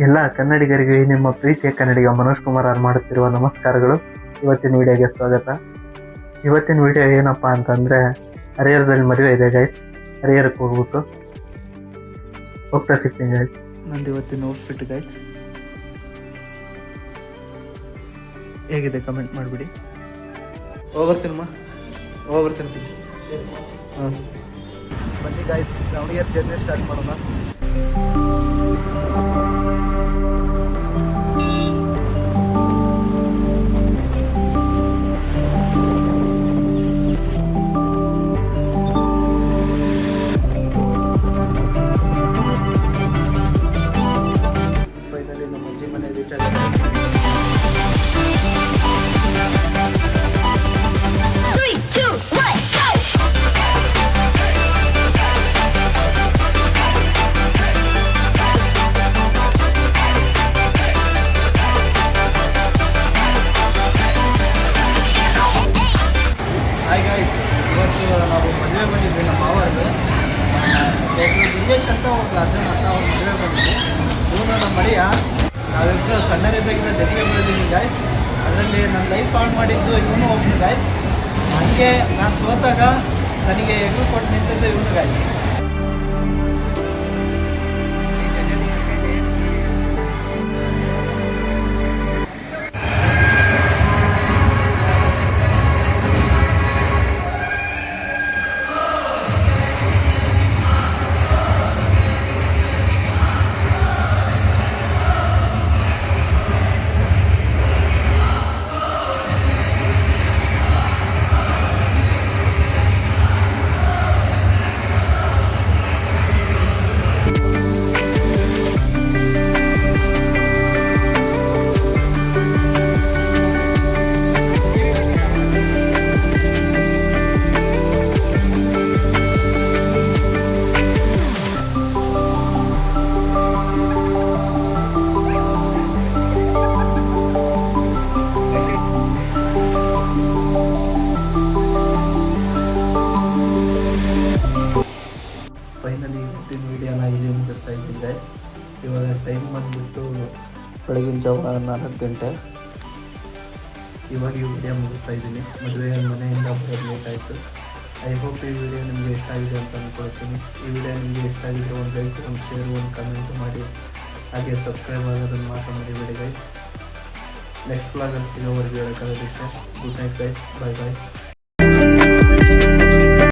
ಎಲ್ಲ ಕನ್ನಡಿಗರಿಗೆ ನಿಮ್ಮ ಪ್ರೀತಿಯ ಕನ್ನಡಿಗ ಮನೋಜ್ ಕುಮಾರ್ ಅವರು ಮಾಡುತ್ತಿರುವ ನಮಸ್ಕಾರಗಳು. ಇವತ್ತಿನ ವಿಡಿಯೋಗೆ ಸ್ವಾಗತ. ಇವತ್ತಿನ ವಿಡಿಯೋ ಏನಪ್ಪಾ ಅಂತಂದ್ರೆ, ಹರಿಹರದಲ್ಲಿ ಮದುವೆ ಇದೆ ಗೈಸ್. ಹರಿಹರಕ್ಕೆ ಹೋಗ್ತಾ ಸಿಗ್ತೀನಿ ಗೈಸ್. ನಂದು ಇವತ್ತಿನ ಔಟ್ಫಿಟ್ ಗೈಸ್ ಹೇಗಿದೆ ಕಮೆಂಟ್ ಮಾಡಿಬಿಡಿ. ಹೋಗ್ಬರ್ತೀನಮ್ಮ, ಹೋಗ್ಬರ್ತೀನಿ. ಹಾಂ ಬನ್ನಿ ಗೈಸ್, ದಾವಣಗೆರೆ ಜರ್ನಿ ಸ್ಟಾರ್ಟ್ ಮಾಡೋಣ. ಫೈನಲಿ ನಮ್ಮ ಅಜ್ಜಿ ಮನೆ ರೀಚ್ ಆಗಿದೆ. ಹಾಯ್ ಗೈಸ್, ಇವತ್ತು ನಾವು ಮದುವೆ ಬಂದಿದ್ವಿ ನಮ್ಮ ಮಾವರದು. ಒಬ್ಬರು ದಿನೇಶ್ ಅಂತ ಒಬ್ಬರು ಅರ್ಜುನ್ ಅಂತ ಅವ್ರು ಮದುವೆ ಬಂದಿದ್ವಿ. ಇವನು ನಮ್ಮ ಮಳೆಯ ನಾವಿಬ್ಬರು ಸಣ್ಣರಿದ್ದಾಗಿಂದ ಜೊತೆಗೆ ಬೆಳೆದಿದ್ದೀನಿ ಗಾಯ್ಸ್. ಅದರಲ್ಲಿ ನನ್ನ ಲೈಫ್ ಆನ್ ಮಾಡಿದ್ದು ಇವನು ಒಬ್ಬನು ಗಾಯ್ಸ್. ಹಂಗೆ ನಾನು ಸೋತಾಗ ನನಗೆ ಎದುರು ಕೊಟ್ಟು ನಿಂತಿದ್ದು ಇವನು ಗಾಯ್ಸ್. ಫೈನಲಿ ಇವತ್ತಿನ ವೀಡಿಯೋನ ಇಲ್ಲಿ ಮುಗಿಸ್ತಾ ಇದ್ದೀನಿ ಗೈಸ್. ಇವಾಗ ಟೈಮ್ ಬಂದುಬಿಟ್ಟು ಬೆಳಗಿನ ಜಾವ 4 ಗಂಟೆ. ಇವಾಗ ಈ ವಿಡಿಯೋ ಮುಗಿಸ್ತಾ ಇದ್ದೀನಿ. ಮದುವೆ ಮನೆಯಿಂದ ಬರೋದು ಲೇಟ್ ಆಯಿತು. ಐ ಹೋಪ್ ಈ ವಿಡಿಯೋ ನಿಮಗೆ ಇಷ್ಟ ಆಗಿದೆ ಅಂತ ಅಂದ್ಕೊಳ್ತೀನಿ. ಈ ವಿಡಿಯೋ ನಿಮಗೆ ಇಷ್ಟ ಆಗಿದ್ರೆ ಒಂದು ಲೈಕ್, ಒಂದು ಶೇರ್, ಒಂದು ಕಮೆಂಟ್ ಮಾಡಿ. ಹಾಗೆ ಸಬ್ಸ್ಕ್ರೈಬ್ ಆಗೋದನ್ನು ಮಾತ್ರ ಮರಿಬೇಡಿ ಗೈಸ್. ನೆಕ್ಸ್ಟ್ ವ್ಲಾಗಲ್ಲಿ ಸಿಗೋವರೆಗೂ ಹೇಳೋಕ್ಕಾಗೋದಿಷ್ಟೇ. ಗುಡ್ ನೈಟ್ ಗೈಸ್, ಬಾಯ್ ಬಾಯ್.